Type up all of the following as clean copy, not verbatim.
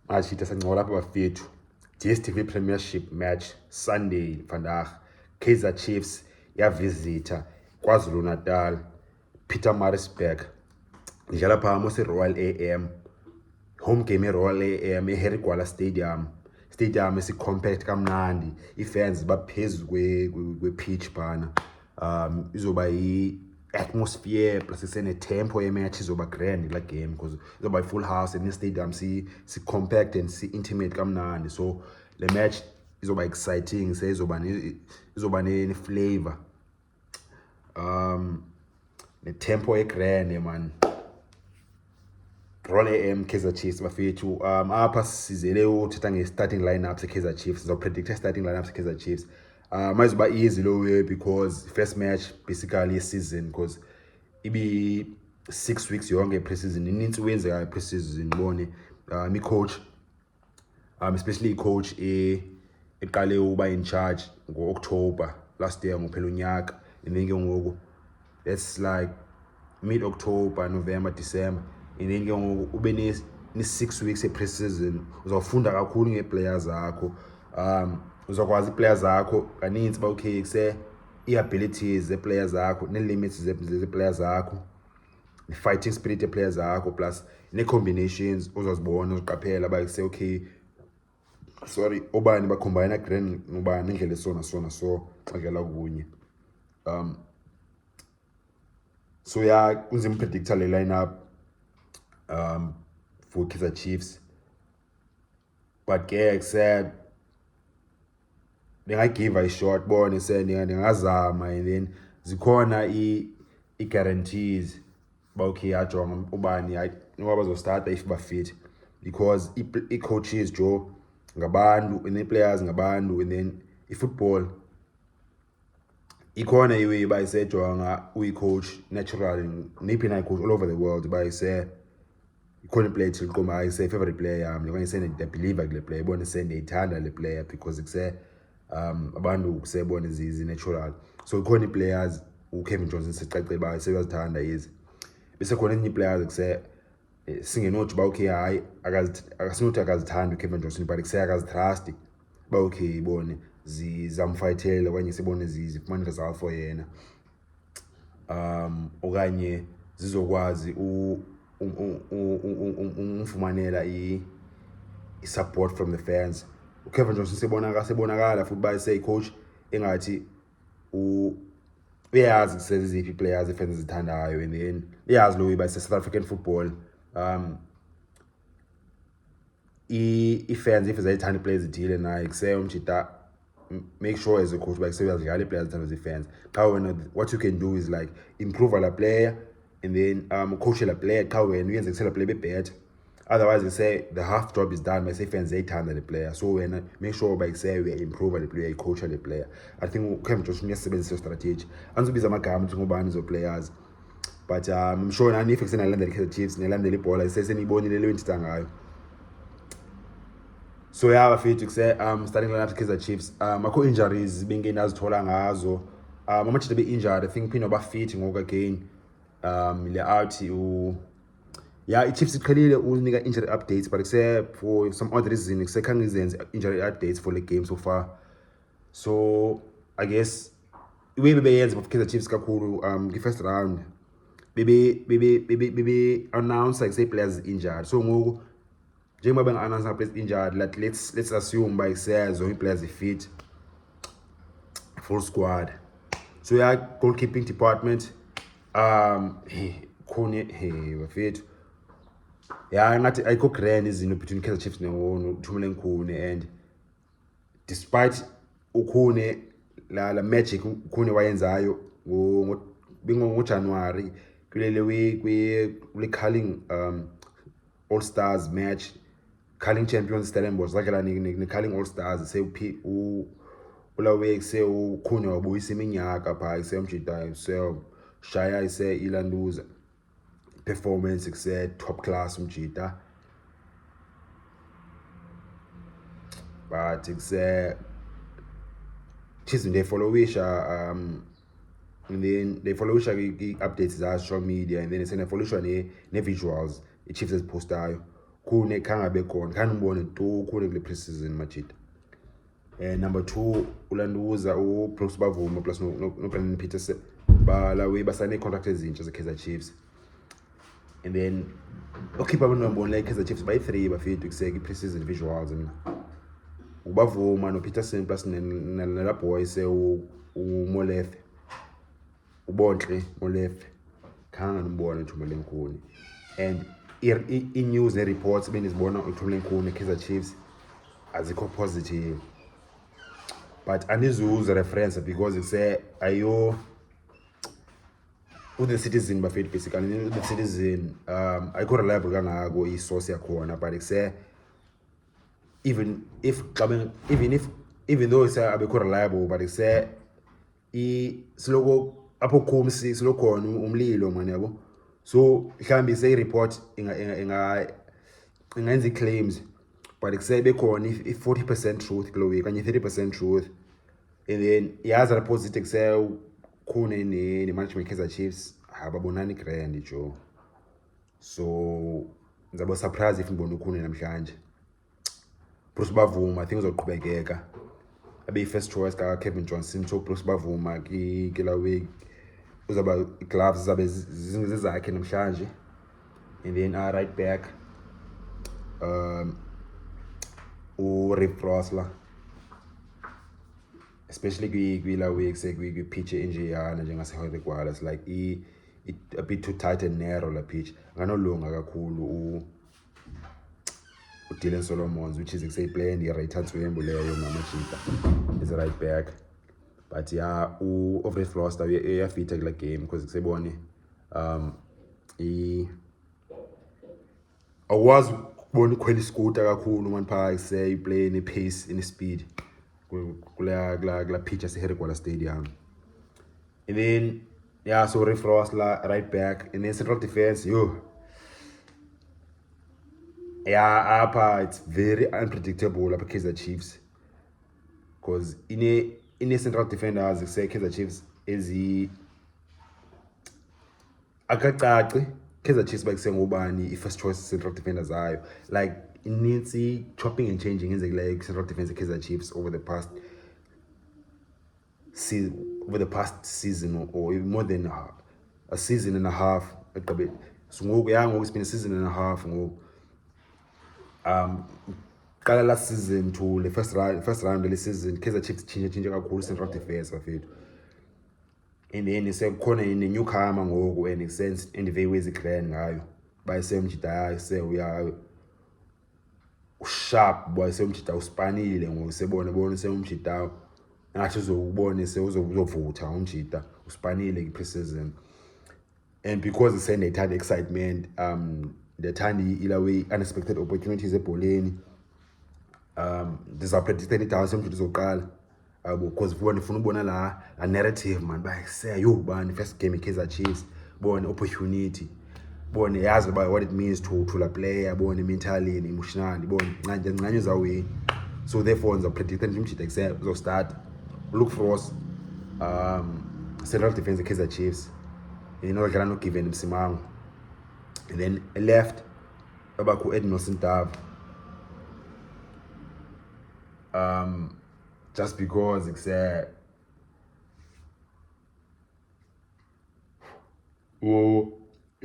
Mashita sancola lapha bafethu. DStv Premiership match Sunday vandag. Kaizer Chiefs yavisita KwaZulu Natal, Pietermaritzburg. Idlala phaa Royal AM. Home game Royal AM eHarry Gwala Stadium. Stadium compact kamnandi. Ifans baphezulu kwe-pitch phana. Izoba atmosphere plus tempo yematch izoba grand la game because izoba full house and stadium si compact and si intimate kamnandi. So the match izoba exciting, izoba ne flavor. The tempo grand man. Roll AM Kaizer Chiefs bafethu. Apha sizele uthetha nge-starting lineups Kaizer Chiefs. Sizopredicta starting lineups Kaizer Chiefs. Mayizoba easy lo way because first match basically season because ibi 6 weeks yonke pre-season. Inintsi wenzeka pre-season bone. Coach especially coach eqale uba in charge ngo-October last year ngophela unyaka, and then ke ngoku that's like mid-October, November, December, and then ke ngoku ube ne 6 weeks pre-season. Uzawufunda kakhulu ngee-players zakho. Uzakwazi ii-players zakho kaninzi ba okay kuse ii-abilities zee-players zakho nee-limits zee-players zakho, i-fighting spirit yee-players zakho plus nee-combinations uzazibona uziqaphela ba kuse okay sorry obani bacombine grand nobani ngendlela so xa dlala kunye. So yeah, kunzima predictor le lineup for Kaizer Chiefs, but ke accept give a shot bone ndingazama, and then zikhona i-guarantees ba okay ajonga ubani noba bazostata if bafit, because i-coaches Joe ngabantu and i-players ngabantu, and then i-football ikhona iway ba isejonga uyi-coach natural niphi na coach all over the world ba ise ikhona iplayer ethi liqoma ayise favorite player yami okanye sendiyabheliva kule player ibona sendiyayithanda le player because kuse abantu kusebona zi-natural. So ikhona ii-players uKevin Johnson sicacile ba seyazithanda izi, bese khona enye ii-players kuse singenothi ba okay hayi akasinothi akazithanda uKevin Johnson but kuse akazitrust ba okay ibone zamfayithela okanye sibone zifumana result for yena, okanye zizokwazi umfumanela i-support from the fans. uKevin Johnson sebonakala futhi ba coach engathi uyazi kuseziphi players ifans zithandayo, and then uyazi lo iba South African football i-fans if zayithanda players ithile naye kuse umjita make sure as a coach ba kuseyazidlala i-players zithandwa zii-fans. Xa wena what you can do is like improve la player and then coach la player xa wena uyenze kusela player be-better. Otherwise, you say the half job is done. My say fans they turn the player. So when make sure by say we improve the player, coach the player. I think Kevin Johnson yasebenzisa strategy. Anzobiza amagama ukuthi ngubani zo players. But I'm sure na if exena land the Kaizer Chiefs nelandela ibhola sesenibonile le wentita ngayo. So yeah, bafethu kuse starting lineup Kaizer Chiefs. Akho injuries bengena azithola ngazo. Amachita be injured. I think phino ba fit ngoku again. Le out yeah, i-Chiefs iqhelile unika injury updates, but except for some odd reason khange izenze injury updates for the game so far. So I guess iwe bebeyenza for Kaizer Chiefs kakhulu first round bebe announce like say players injured. So ngoku njengoba benga-announce players injured, like let's assume by say zonke players fit full squad. So yeah, goalkeeping department khona bafethu yeah ngathi ayikho grand izinto between Kaizer Chiefs noThumela Nkune, and despite ukhune la magic ukhune wayenzayo ngoJanuary kulele kwi-culling all stars match, culling champions Stellenbosch zakela ne-culling all stars ulawe kuse ukhune wabuyisa iminyaka phaa iseyomjita shaya ise ilanduza performance kuse top class umjita, but kuse Chiefs they followisha and then they followisha updates za social media, and then they followisha ne visuals i-Chiefs ezipostayo Khune khangabe khona khanibone tu khune kule pre-season majida. Number 2 ulanduza uBrooks Bavuma plus no Brandon Peterson basane contract ezintsha ze-Kaizer Chiefs. And then ukhipha abantwana like Kaizer Chiefs by 3 bafithu kuseka i-pre-season visuals mina. Ubavuma no Peterson plus nala boy se uMolefe. Ubonhle Molefe. Khanga nibona uThumela Nkuni. And i-news ne-reports benizibona uThumela Nkuni Kaizer Chiefs azikho positive. But anizuza reference because it say ayo the Citizen bafethu basically the Citizen ayikho reliable kangako i-source yakhona, but it say even though it's abekho reliable, but it say siloko apho khumsi silokhona umlilo man yabo. So mhlambi say report ingenza claims, but it say bekhona if 40% truth kulo week kanye 30% truth. And then yaza reports it say khune ne management Kaizer Chiefs ababonani grand jo. So ngizaba surprise if ngibona ukhune namhlanje. Bruce Bavuma I think uzoqhubekeka abe first choice ka Kevin Johnson. So Bruce Bavuma kila week uzaba gloves zabe zizakhe namhlanje. And then right back Rick Rosler, especially kwi week say kwi pitch enjeyana njengaseHoyre kwala. It's like a bit too tight and narrow la pitch nganolunga kakhulu Dylan Solomons, which is say playing the right hand swembu leyo namajita is a right back. But yeah over Floster uyafita kula game because kusebone awazi bona ukhwela iscooter kakhulu man pha say play in pace in speed kula pitch yaseHoyre kwala stadium. And then yeah, so Rick Rosler right back, and then central defense yeah, it's very unpredictable like Kaizer Chiefs, because in a central defenders say Kaizer Chiefs is akacaci Kaizer Chiefs bakuse ngobani i-first choice central defenders ayo, like it needs chopping and changing in the central defense Kaizer Chiefs over the past season or even more than a season and a half. So it's been a season and a half. Last season to the first round of the season, Kaizer Chiefs change kakhulu central defense bafethu. And then it's khona in the newcomer ngoku, and it sense in the way ways grand ngayo bayise umjida say uya sharp boy semjida uspanile ngoku sebona semjida ngathi uzobone uzovutha umjida uspanile pre-season. And because it's they had excitement, they tiny ila way unexpected opportunities ebholeni, predicted it semjida uzoqala because ufuna ubona la a narrative man bayise yo bani first game Kaizer Chiefs bone opportunity, bone yazi about what it means to la player, bone mentally and emotionally, bone nganye zawini. So therefore the predicted umjida uzostart look for us central defense Kaizer Chiefs, and dlala no given Msimango. And then left abaku Edno Sintav, just because it's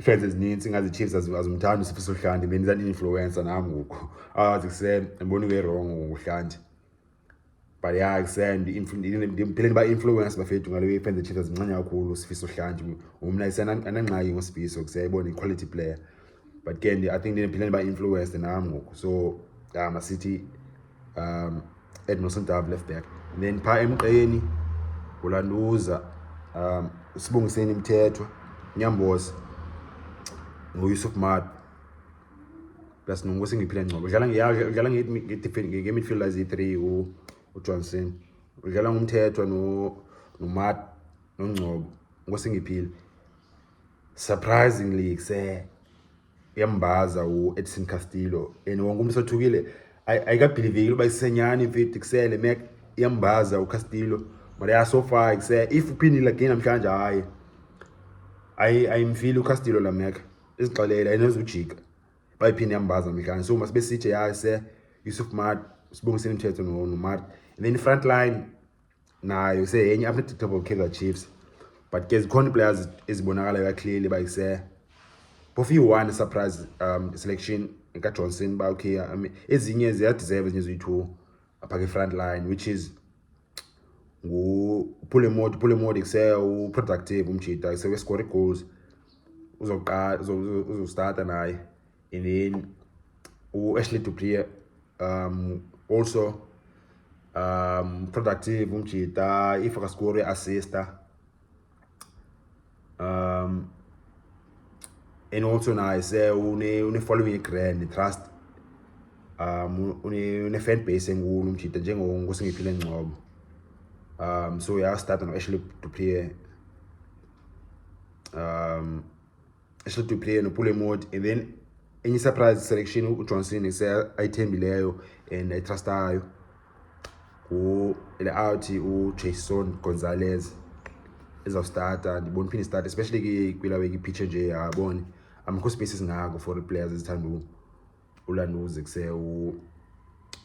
fans ezininzi ngazi Chiefs azimthanda uSifiso Hlanti, benza influencer nami ngoku azikuse ngibona wrong uHlanti. But yeah, ndipheleni ba influence bafethu ngale fans Chiefs azincane kakhulu uSifiso Hlanti. Umna ananqaki ngoSifiso kusayibona quality player, but again I think ndipheleni ba influence nami ngoku. So City Edno Sintav left back, and then pha emqeni ulanduza Sibongiseni Mthethwa, Nyamboza ngoYusuf Mat plus ngosingiphila Ngcobo. Udlala nge-midfielders i-3 uJohnson, udlala ngumthethwa noMat noNgcobo ngosingiphila. Surprisingly yambaza uEdson Castillo, and wonke umuntu sothukile ayikabhilivile uba isenyani mfethu kusele mek yambaza uCastillo. But yeah, so far if uphindile again namhlanje ayimfili uCastillo la mek izixolela ayinozujika, bayiphinde yambaza mhlanje. So masibe sithi ya se Yusuf Mart sibongiseni imithetho no Mart. And then front line nayo se yenye unpredictable Kaizer Chiefs, but ke zikhona players ezibonakala clearly bayise both one surprise selection ka Johnson ba okay. I mean ezinye ziya deserve ezinye ziyi-2 apha ke front line, which is pull mode kuse productive umjita kuse we score goals uzoqala uzostart naye. And then Ashley Dupree also productive umjita if aka score assista and also nice une following grand trust une fan base enkulu umjita njengosingiphile Ngcobo. So yeah, start on Ashley Dupree no pull mode. And then any surprise selection Johnson is ayithembileyo and ayitrustayo le out Jason Gonzalez ezawustarta. Ndibona uphinde start especially kwila week pitch nje yabona amkho spaces ngako for the players ezithanda ulanduze kuse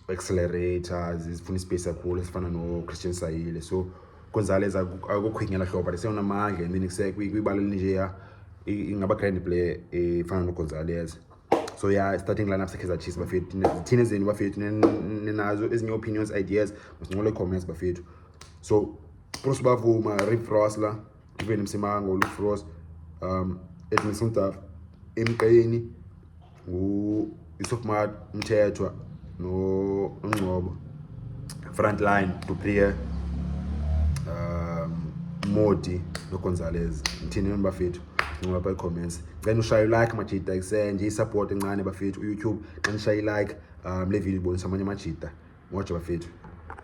accelerator zifuna space kakhulu esifana no Christian Sayile. So Gonzalez akukhwingela hlobo but seyonamandla and then kuse kwibaleni nje ya ingaba grand player efana no Gonzalez. So yeah, starting lineup Kaizer Chiefs bafethu thina zenu bafethu ninazo ezinye opinions, ideas, masincole comments bafethu. So pros bavuma Rip Frost la even Msimango Luke Frost Edmund Taf emqeni Yusuf Mart Mthethwa no Ngcobo. Front line Dupree Modi no Gonzalez. Ngithini bafethu ngoba by comments then ushaye like majita nje support encane bafethu YouTube, and share like le video bonisa amanye majita moja bafethu.